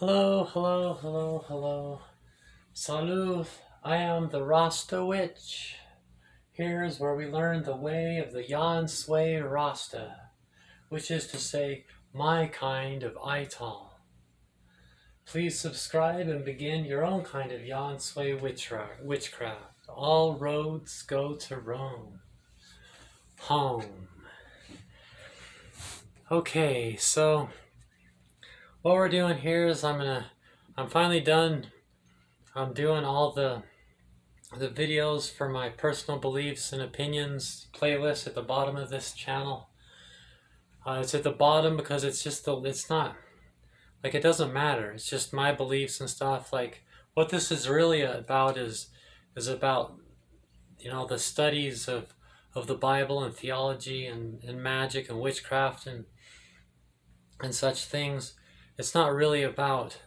Hello, hello, hello, hello. Salut, I am the Rasta Witch. Here's where we learn the way of the Yan Sui Rasta, which is to say, my kind of Ital. Please subscribe and begin your own kind of Yan Sui witchcraft. All roads go to Rome. Home. Okay, so what we're doing here is I'm finally done. I'm doing all the videos for my personal beliefs and opinions playlist at the bottom of this channel. It's at the bottom because it's not, like, it doesn't matter. It's just my beliefs and stuff. Like, what this is really about is about, the studies of the Bible and theology and magic and witchcraft and such things. It's not really about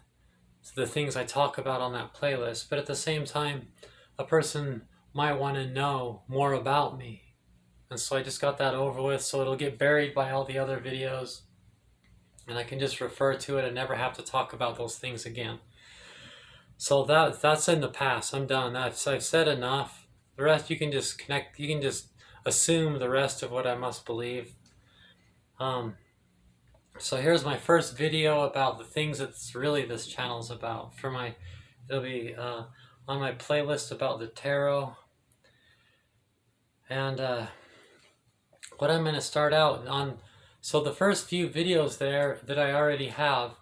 the things I talk about on that playlist, but at the same time, a person might want to know more about me. And so I just got that over with, so it'll get buried by all the other videos, and I can just refer to it and never have to talk about those things again. So that's in the past. I'm done. I've said enough. The rest you can just assume the rest of what I must believe. So here's my first video about the things that's really this channel's about. It'll be on my playlist about the tarot. And what I'm going to start out on, so the first few videos there that I already have,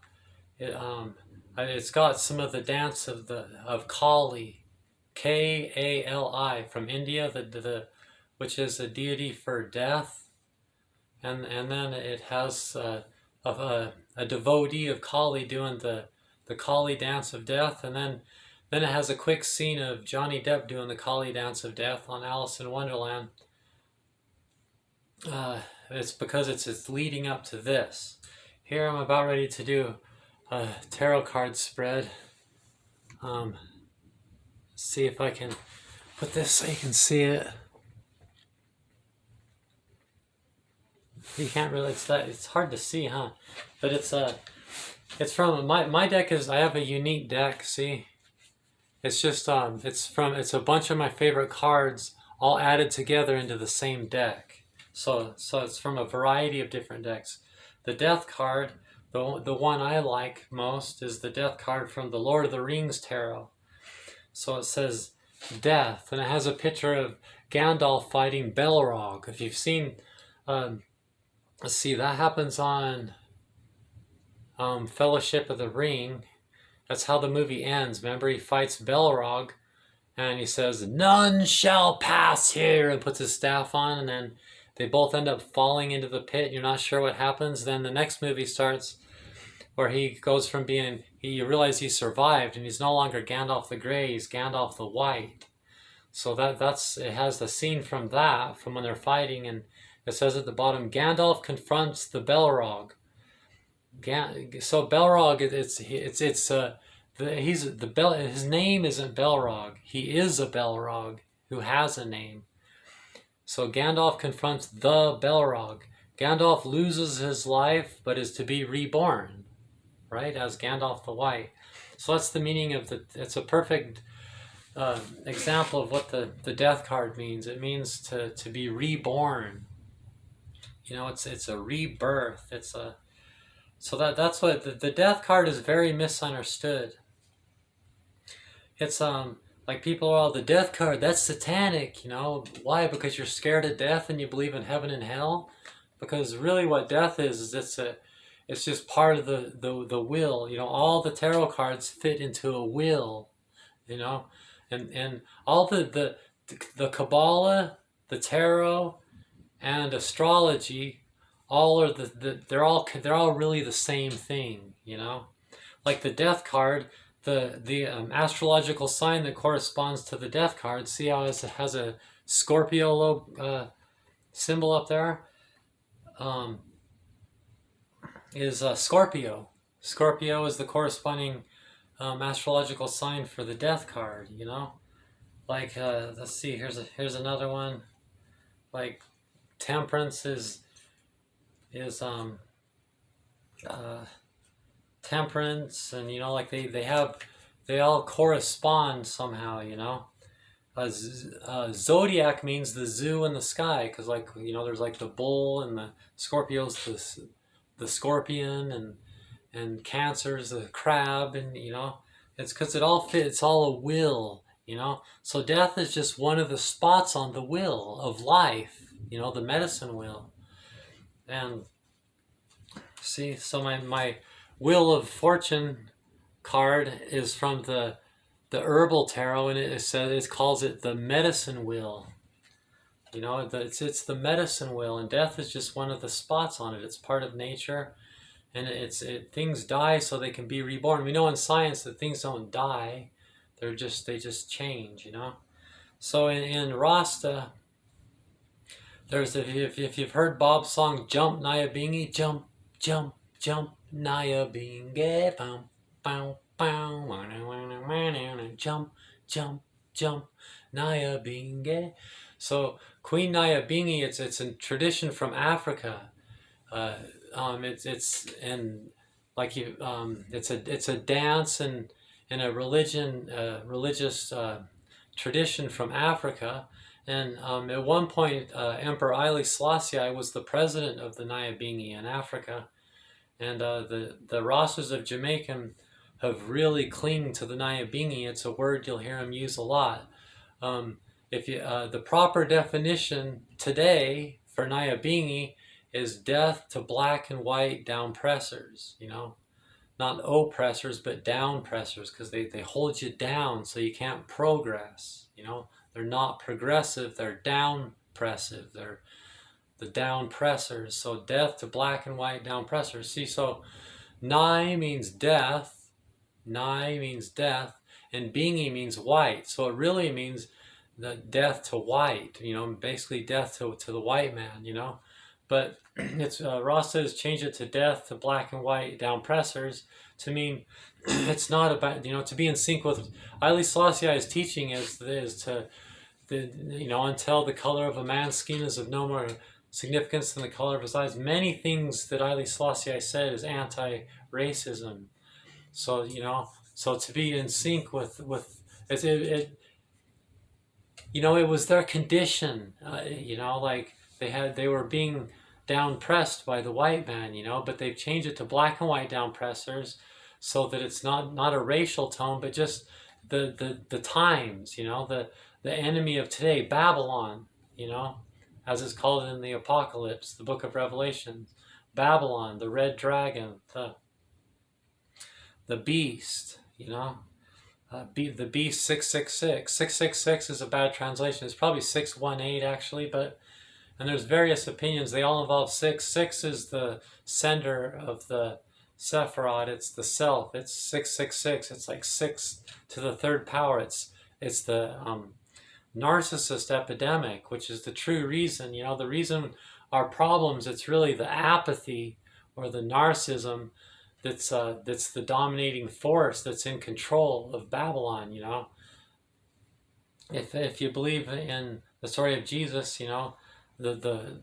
it's got some of the dance of Kali, Kali, from India, which is a deity for death, and then it has a devotee of Kali doing the Kali dance of death, and then it has a quick scene of Johnny Depp doing the Kali dance of death on Alice in Wonderland. It's because it's leading up to this. Here I'm about ready to do a tarot card spread. See if I can put this so you can see it. You can't really, it's hard to see, huh? But it's from my deck I have a unique deck, see? It's just it's a bunch of my favorite cards all added together into the same deck. So it's from a variety of different decks. The Death card, the one I like most, is the Death card from the Lord of the Rings tarot. So it says Death, and it has a picture of Gandalf fighting Balrog. If you've seen, let's see, that happens on Fellowship of the Ring. That's how the movie ends. Remember, he fights Balrog, and he says, "None shall pass here," and puts his staff on, and then they both end up falling into the pit. You're not sure what happens. Then the next movie starts where he goes from you realize he survived, and he's no longer Gandalf the Grey, he's Gandalf the White. So it has the scene from when they're fighting, and it says at the bottom, Gandalf confronts the Balrog. So Balrog, his name isn't Balrog. He is a Balrog who has a name. So Gandalf confronts the Balrog. Gandalf loses his life, but is to be reborn, right, as Gandalf the White. So that's the meaning of it's a perfect example of what the Death card means. It means to be reborn. It's a rebirth. So that's what the Death card is very misunderstood. It's like people are all, the Death card, that's satanic, Why? Because you're scared of death and you believe in heaven and hell? Because really what death is it's just part of the will. All the tarot cards fit into a will, and all the Kabbalah, the tarot, and astrology, they're all really the same thing, Like the Death card, the astrological sign that corresponds to the Death card. See how it has a Scorpio symbol up there? Is Scorpio. Scorpio is the corresponding astrological sign for the Death card. Like let's see. Here's another one. Like Temperance is temperance, and like they all correspond somehow. Zodiac means the zoo in the sky, because there's like the bull, and the Scorpio's the scorpion, and Cancer's the crab, and it's because it all fits. It's all a will. So death is just one of the spots on the wheel of life. The medicine wheel. And see, so my Wheel of Fortune card is from the herbal tarot, and it calls it the medicine wheel. It's the medicine wheel, and death is just one of the spots on it. It's part of nature, and things die so they can be reborn. We know in science that things don't die; they just change. So in Rasta, there's if you've heard Bob's song "Jump Nyabingi," jump, jump, jump Nyabingi, bum, bum, bum, jump, jump, jump Nyabingi. So Queen Nyabingi, it's a tradition from Africa. It's a dance and a religious tradition from Africa. And at one point, Emperor Haile Selassie was the president of the Nyabingi in Africa. And the Rastas of Jamaican have really clinged to the Nyabingi. It's a word you'll hear them use a lot. The proper definition today for Nyabingi is death to black and white down pressers, not oppressors, but down pressers, because they hold you down so you can't progress, They're not progressive, they're down pressive, they're the down pressers. So death to black and white down pressers. See, so Nye means death, and Bingi means white. So it really means the death to white, basically death to the white man, But it's Rasta has changed it to death to black and white down pressers to mean it's not about, to be in sync with Haile Selassie's teaching is to until the color of a man's skin is of no more significance than the color of his eyes. Many things that Haile Selassie said is anti-racism. So so to be in sync with it was their condition. They were being down pressed by the white man, but they've changed it to black and white down pressers, so that it's not a racial tone, but just the times, the enemy of today, Babylon, as it's called in the Apocalypse, the book of Revelation, Babylon, the red dragon, the beast, the beast 666. 666 is a bad translation. It's probably 618 actually, and there's various opinions. They all involve 6. 6 is the sender of the Sephiroth. It's the self. It's 666. It's like 6 to the third power. It's the narcissist epidemic, which is the true reason. The reason our problems, it's really the apathy or the narcissism that's the dominating force that's in control of Babylon. If you believe in the story of Jesus, the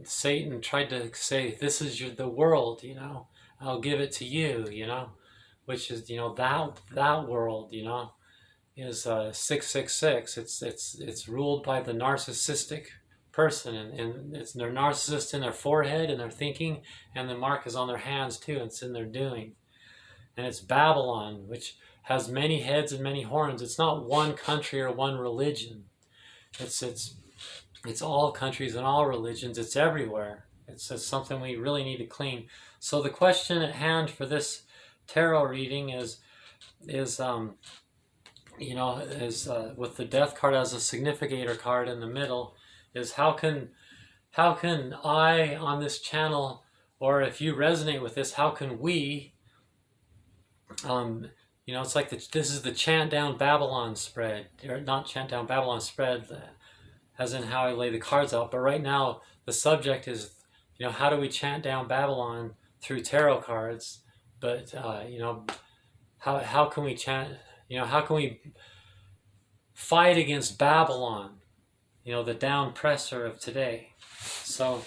Satan tried to say, this is the world, I'll give it to you, which is that world, is 666. It's ruled by the narcissistic person, and it's their narcissist in their forehead and their thinking, and the mark is on their hands too, and it's in their doing. And it's Babylon, which has many heads and many horns. It's not one country or one religion. It's all countries and all religions. It's everywhere. It's something we really need to clean. So the question at hand for this tarot reading is with the death card as a significator card in the middle, is how can I on this channel, or if you resonate with this, how can we, it's like this is the Chant Down Babylon spread, or not Chant Down Babylon spread, as in how I lay the cards out. But right now the subject is, how do we chant down Babylon through tarot cards? But how can we chant? How can we fight against Babylon? The down presser of today. So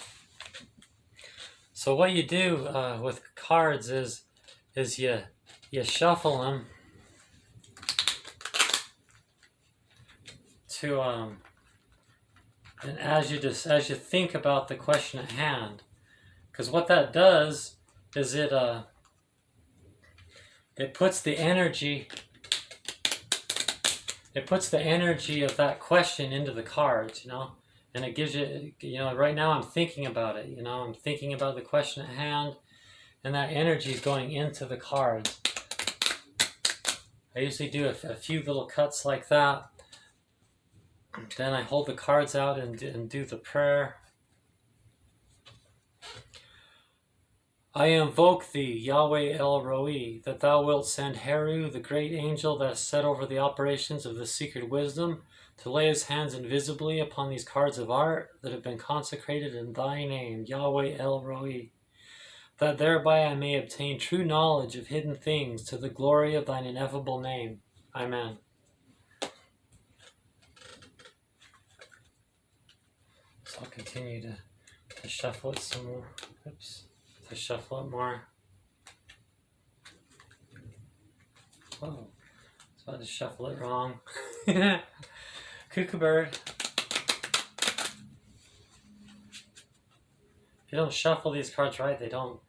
what you do with cards is is you shuffle them to and as you think about the question at hand, because what that does is it puts the energy of that question into the cards, and it gives you, right now I'm thinking about it, I'm thinking about the question at hand, and that energy is going into the cards. I usually do a few little cuts like that. Then I hold the cards out and do the prayer. I invoke thee, Yahweh El Roi, that thou wilt send Heru, the great angel that is set over the operations of the secret wisdom, to lay his hands invisibly upon these cards of art that have been consecrated in thy name, Yahweh El Roi, that thereby I may obtain true knowledge of hidden things to the glory of thine ineffable name. Amen. So I'll continue to shuffle it some more. Oops. To shuffle it more. Oh, I was about to shuffle it wrong. Cuckoo bird. If you don't shuffle these cards right, they don't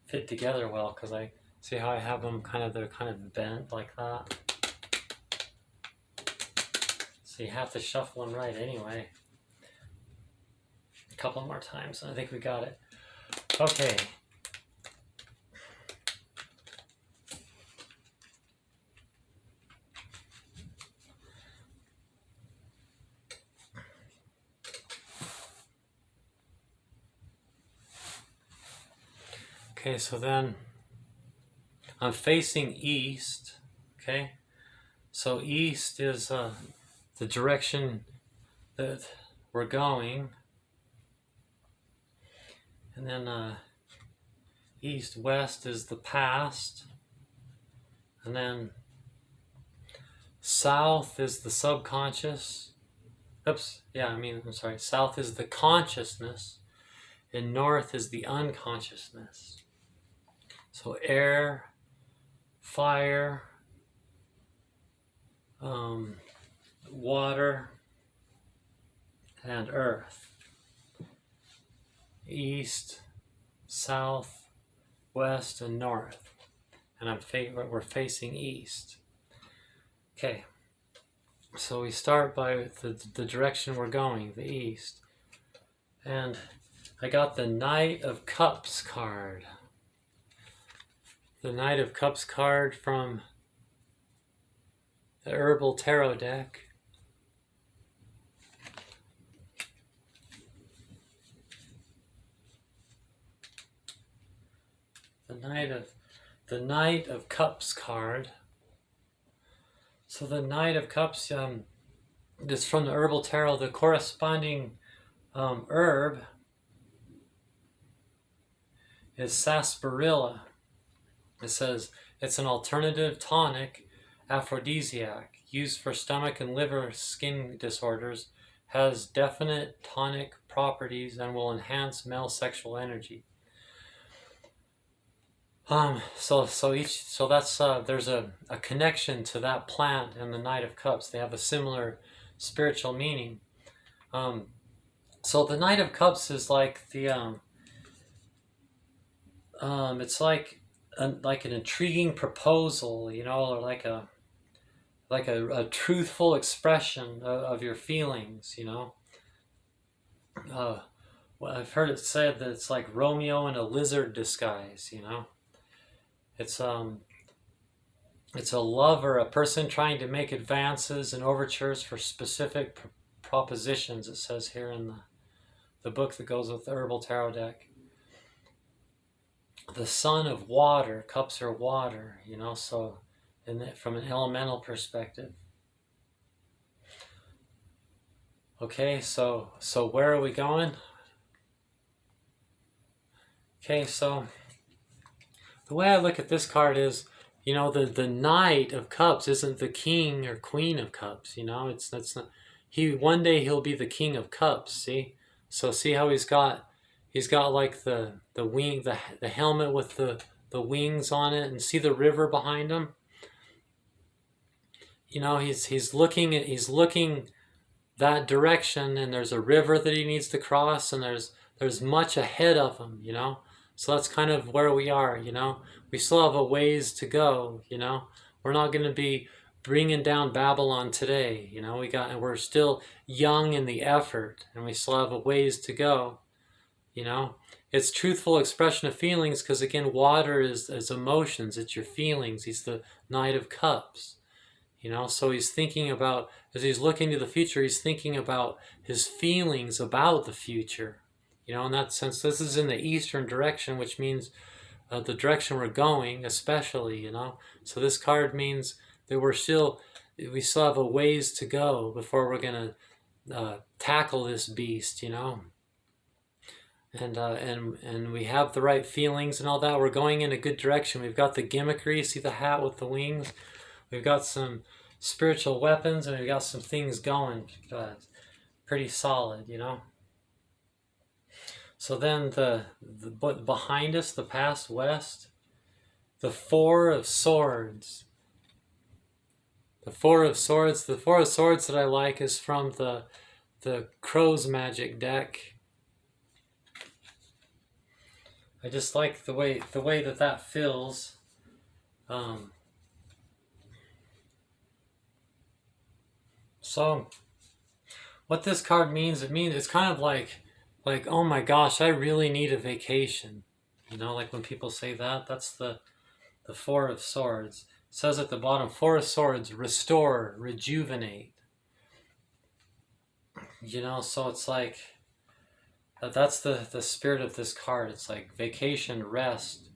fit together well, because I see how I have them they're kind of bent like that. So you have to shuffle them right anyway. A couple more times, and I think we got it. Okay. Okay, so then I'm facing east, okay? So east is the direction that we're going. And then east, west is the past. And then south is the subconscious. South is the consciousness. And north is the unconsciousness. So air, fire, water, and earth. East, south, west, and north. And we're facing east. Okay. So we start by the direction we're going, the east. And I got the Knight of Cups card. The Knight of Cups card from the Herbal Tarot deck. The Knight of Cups card. So the Knight of Cups is from the Herbal Tarot. The corresponding herb is sarsaparilla. It says it's an alternative tonic aphrodisiac used for stomach and liver skin disorders, has definite tonic properties, and will enhance male sexual energy. So that's there's a connection to that plant and the Knight of Cups. They have a similar spiritual meaning. So the Knight of Cups is like the it's like an intriguing proposal, or like a truthful expression of your feelings, Well, I've heard it said that it's like Romeo in a lizard disguise, It's a lover, a person trying to make advances and overtures for specific propositions, it says here in the book that goes with the Herbal Tarot deck. The Son of Water, cups are water, so from an elemental perspective. Okay, so where are we going? Okay, so the way I look at this card is, the Knight of Cups isn't the King or Queen of Cups, that's not, one day he'll be the King of Cups, see? So see how he's got like the wing, the helmet with the the wings on it and see the river behind him. You know, he's looking that direction, and there's a river that he needs to cross, and there's much ahead of him, you know. So that's kind of where we are, you know. We still have a ways to go, you know. We're not going to be bringing down Babylon today, you know. We're still young in the effort, and we still have a ways to go, you know. It's truthful expression of feelings, because again, water is emotions. It's your feelings. He's the Knight of Cups, you know. So he's thinking about, as he's looking to the future, he's thinking about his feelings about the future, you know. In that sense, this is in the eastern direction, which means the direction we're going, especially, you know. So this card means that we still have a ways to go before we're gonna tackle this beast, you know. And we have the right feelings and all that. We're going in a good direction. We've got the gimmickry. See the hat with the wings. We've got some spiritual weapons, and we've got some things going. Pretty solid, you know. So then but behind us, the past west, the Four of Swords. The Four of Swords. The Four of Swords that I like is from the Crow's Magic deck. I just like the way that feels. So what this card means, it's kind of like, oh my gosh, I really need a vacation. You know, like when people say that, that's the Four of Swords. It says at the bottom, Four of Swords, restore, rejuvenate. You know, so it's like, that's the spirit of this card. It's like vacation, rest,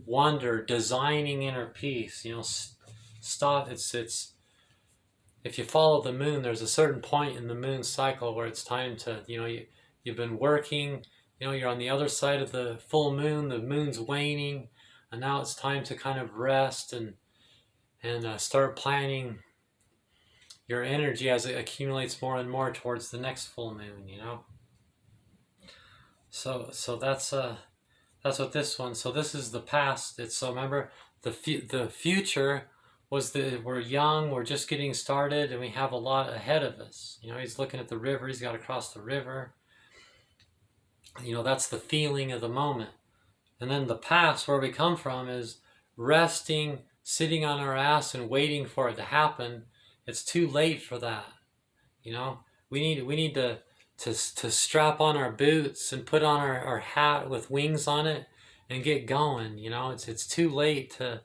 wonder, designing inner peace. You know, stop. It's if you follow the moon, there's a certain point in the moon cycle where it's time to, you know, you've been working, you know, you're on the other side of the full moon, the moon's waning, and now it's time to kind of rest and start planning your energy as it accumulates more and more towards the next full moon, you know. So that's what this one. So this is the past. It's, so remember, the future was we're young, we're just getting started, and we have a lot ahead of us. You know, he's looking at the river. He's got to cross the river. You know, that's the feeling of the moment. And then the past, where we come from, is resting, sitting on our ass and waiting for it to happen. It's too late for that. You know, we need to strap on our boots and put on our hat with wings on it and get going. You know, it's too late to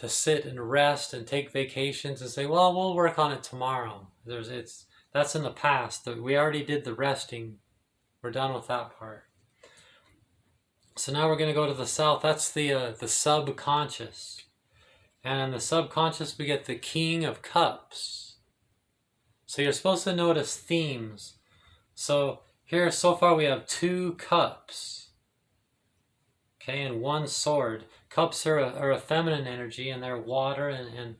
sit and rest and take vacations and say, well, we'll work on it tomorrow. That's in the past. We already did the resting. We're done with that part. So now we're going to go to the south. That's the subconscious. And in the subconscious, we get the King of Cups. So you're supposed to notice themes. So here, so far, we have 2 cups. Okay, and 1 sword. Cups are a feminine energy, and they're water and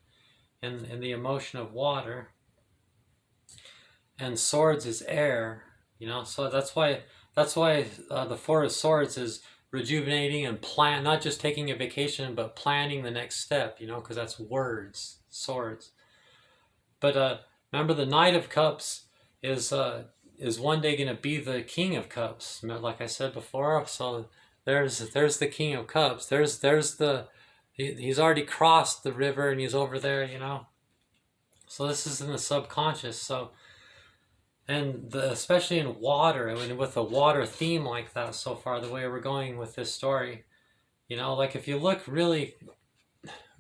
the emotion of water. And swords is air, you know. So that's why the Four of Swords is rejuvenating and not just taking a vacation, but planning the next step, you know, because that's words, swords. But remember, the Knight of Cups is one day going to be the King of Cups, like I said before. So there's the King of Cups. He's already crossed the river and he's over there, you know. So this is in the subconscious. So, and especially in water, I mean, with a water theme like that so far, the way we're going with this story, you know, like if you look really,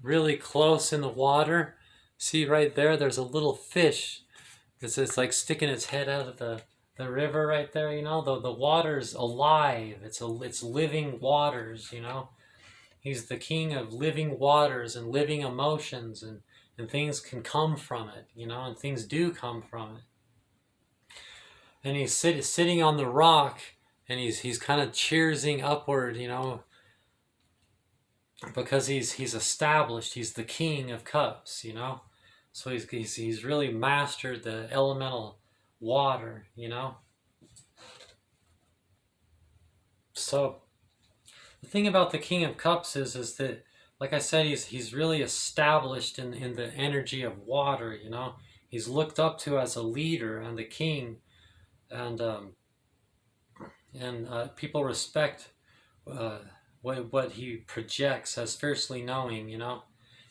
really close in the water, see right there, there's a little fish. It's like sticking its head out of the river right there, you know. The water's alive. It's living waters, you know. He's the king of living waters and living emotions, and things can come from it, you know, and things do come from it. And he's sitting on the rock, and he's kind of cheersing upward, you know, because he's established. He's the King of Cups, you know. So he's really mastered the elemental water, you know. So the thing about the King of Cups is that, like I said, he's really established in the energy of water. You know, he's looked up to as a leader and the king, and people respect uh, what he projects as fiercely knowing. You know,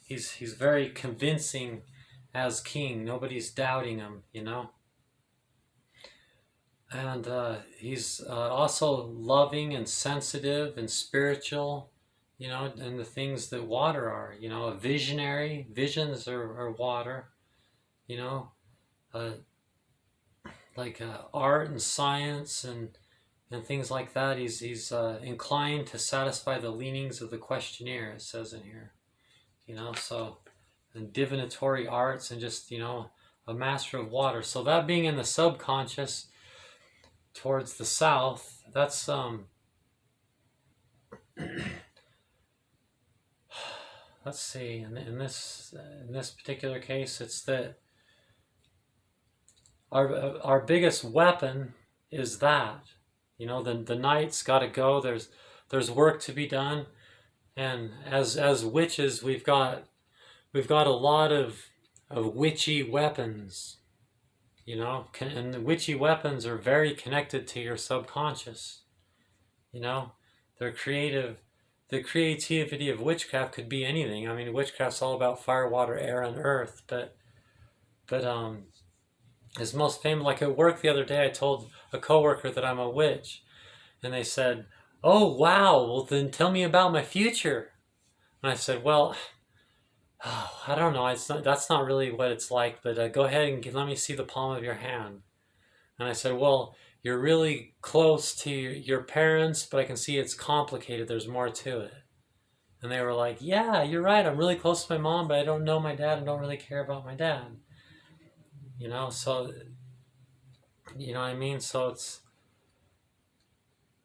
he's very convincing as king. Nobody's doubting him. You know. And he's also loving and sensitive and spiritual, you know, and the things that water are, you know, a visionary. Visions are water, you know, uh, like art and science and things like that. He's inclined to satisfy the leanings of the questionnaire, it says in here, you know, so, and divinatory arts and just, you know, a master of water. So that being in the subconscious, towards the south, that's let's see, in this particular case, it's that our biggest weapon is that, you know, the night's got to go. There's work to be done, and as witches, we've got a lot of witchy weapons, you know, and the witchy weapons are very connected to your subconscious. You know, they're creative. The creativity of witchcraft could be anything. I mean, witchcraft's all about fire, water, air, and earth. But it's most famous. Like at work the other day, I told a coworker that I'm a witch, and they said, "Oh wow, well then tell me about my future." And I said, "Well, oh, I don't know. It's not. That's not really what it's like. But go ahead and let me see the palm of your hand." And I said, "Well, you're really close to your parents, but I can see it's complicated. There's more to it." And they were like, "Yeah, you're right. I'm really close to my mom, but I don't know my dad and don't really care about my dad." You know, so, you know what I mean? So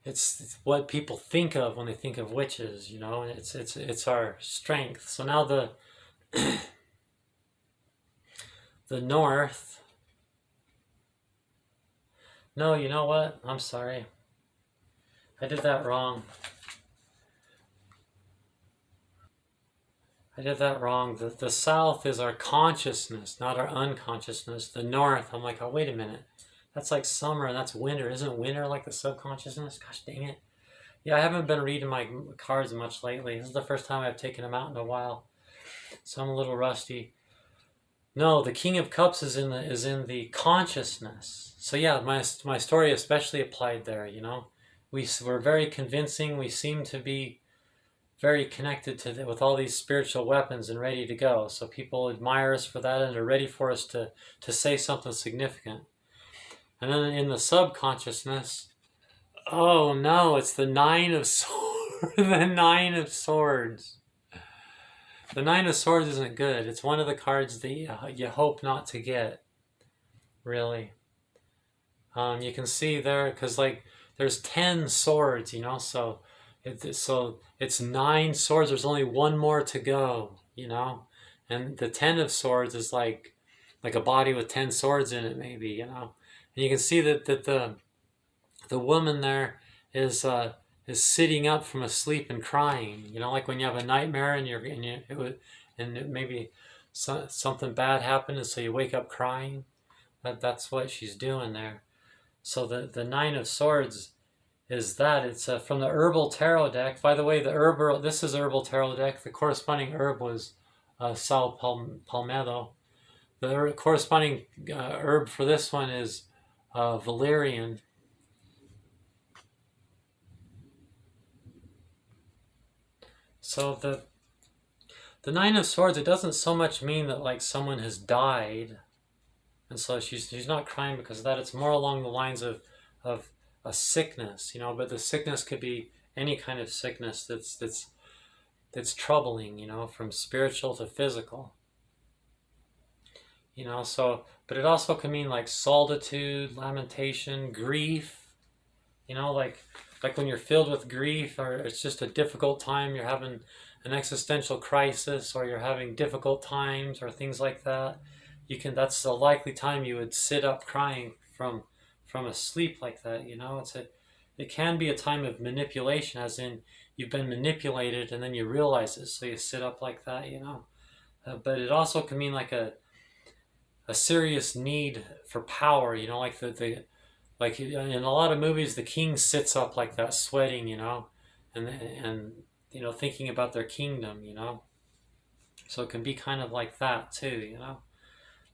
it's what people think of when they think of witches, you know, it's our strength. So now the north. No, you know what? I'm sorry. I did that wrong. I did that wrong. The south is our consciousness, not our unconsciousness. The north, I'm like, oh, wait a minute. That's like summer and that's winter. Isn't winter like the subconsciousness? Gosh dang it. Yeah, I haven't been reading my cards much lately. This is the first time I've taken them out in a while. So I'm a little rusty. No, the King of Cups is in the consciousness. So yeah, my story especially applied there, you know. We're very convincing. We seem to be very connected with all these spiritual weapons and ready to go. So people admire us for that and are ready for us to say something significant. And then in the subconsciousness, oh no, it's the Nine of Swords. The Nine of Swords. The Nine of Swords isn't good. It's one of the cards that you hope not to get, really. You can see there, because like there's 10 swords, you know, so it's 9 swords. There's only one more to go, you know, and the 10 of swords is like a body with 10 swords in it, maybe, you know, and you can see that the woman there is sitting up from a sleep and crying, you know, like when you have a nightmare and maybe something bad happened, and so you wake up crying. That's what she's doing there. So the Nine of Swords is that. It's from the Herbal Tarot deck. By the way, this is Herbal Tarot deck. The corresponding herb was Sal Palmetto. The corresponding herb for this one is valerian. So the Nine of Swords, it doesn't so much mean that like someone has died, and so she's not crying because of that. It's more along the lines of a sickness, you know. But the sickness could be any kind of sickness that's troubling, you know, from spiritual to physical. You know, so, but it also can mean like solitude, lamentation, grief, you know, like when you're filled with grief, or it's just a difficult time, you're having an existential crisis, or you're having difficult times or things like that. That's a likely time you would sit up crying from a sleep like that, you know. It can be a time of manipulation, as in you've been manipulated, and then you realize it, so you sit up like that, but it also can mean like a serious need for power, like like in a lot of movies, the king sits up like that, sweating, and thinking about their kingdom, so it can be kind of like that too,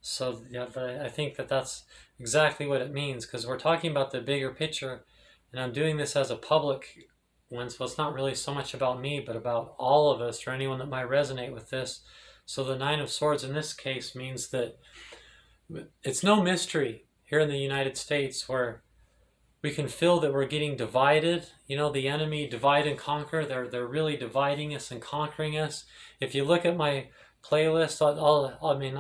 so yeah, but I think that that's exactly what it means, because we're talking about the bigger picture, and I'm doing this as a public one, so it's not really so much about me, but about all of us, or anyone that might resonate with this. So the Nine of Swords in this case means that it's no mystery here in the United States where we can feel that we're getting divided. The enemy, divide and conquer. They're really dividing us and conquering us. If you look at my playlist, not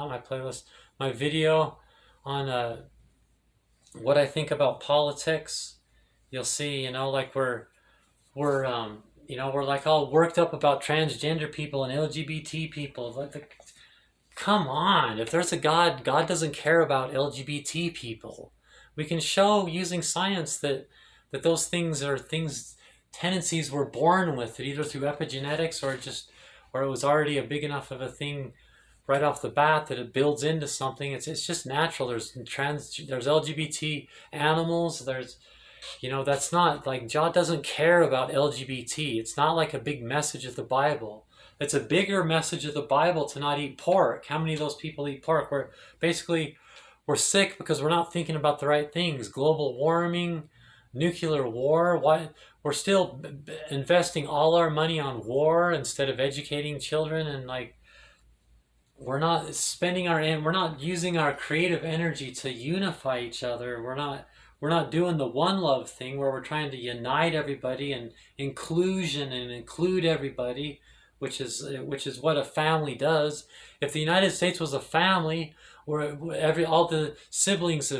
my playlist, my video on what I think about politics, you'll see, like we're like all worked up about transgender people and LGBT people. Come on, if there's a God, God doesn't care about LGBT people. We can show using science that those things are tendencies we're born with, either through epigenetics or it was already a big enough of a thing right off the bat that it builds into something. It's just natural. There's LGBT animals. That's not like God doesn't care about LGBT. It's not like a big message of the Bible. It's a bigger message of the Bible to not eat pork. How many of those people eat pork? We're sick because we're not thinking about the right things. Global warming, nuclear war. Why we're still investing all our money on war instead of educating children, and we're not we're not using our creative energy to unify each other. We're not doing the one love thing where we're trying to unite everybody and inclusion and include everybody, which is what a family does. If the United States was a family where all the siblings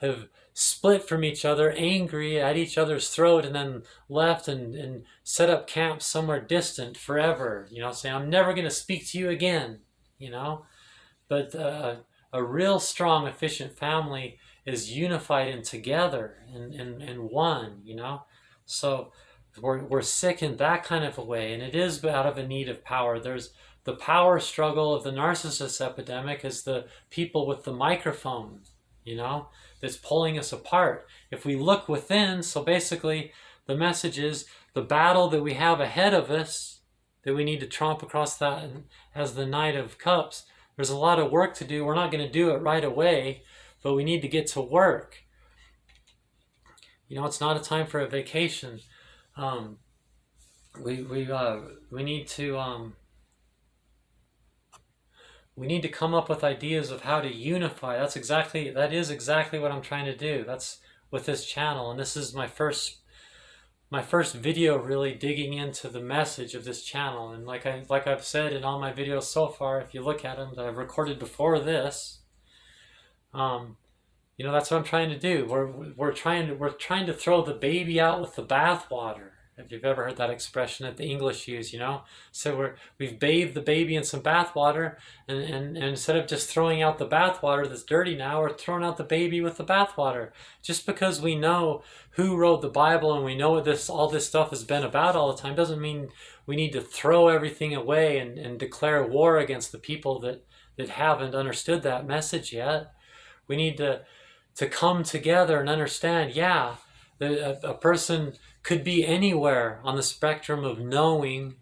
have split from each other, angry at each other's throat, and then left and set up camp somewhere distant forever, saying, I'm never going to speak to you again, But a real strong, efficient family is unified and together and one, So we're sick in that kind of a way, and it is out of a need of power. There's the power struggle of the narcissist epidemic is the people with the microphone, that's pulling us apart. If we look within, so basically the message is the battle that we have ahead of us, that we need to tromp across that as the Knight of Cups. There's a lot of work to do. We're not going to do it right away, but we need to get to work. It's not a time for a vacation. We need to come up with ideas of how to unify. That is exactly what I'm trying to do. That's with this channel, and this is my first video really digging into the message of this channel. And like I've said in all my videos so far, if you look at them that I've recorded before this, that's what I'm trying to do. We're trying to throw the baby out with the bathwater. If you've ever heard that expression that the English use, So we've bathed the baby in some bathwater, and instead of just throwing out the bathwater that's dirty now, we're throwing out the baby with the bathwater. Just because we know who wrote the Bible and we know what all this stuff has been about all the time doesn't mean we need to throw everything away and declare war against the people that haven't understood that message yet. We need to come together and understand, that a person could be anywhere on the spectrum of knowing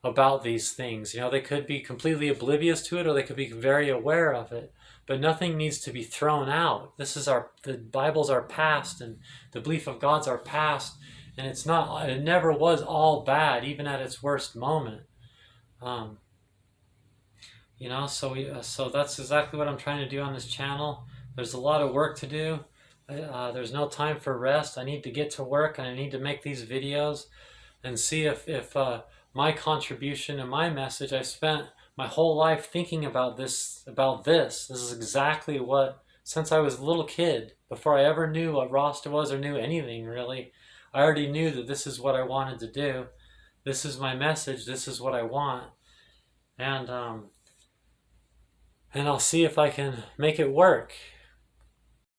about these things. They could be completely oblivious to it, or they could be very aware of it. But nothing needs to be thrown out. The Bible's our past, and the belief of God's our past, and it never was all bad, even at its worst moment. So that's exactly what I'm trying to do on this channel. There's a lot of work to do. There's no time for rest. I need to get to work, and I need to make these videos and see if my contribution and my message, I spent my whole life thinking about this. This is exactly what, since I was a little kid, before I ever knew what Rasta was or knew anything really, I already knew that this is what I wanted to do. This is my message. This is what I want. And I'll see if I can make it work.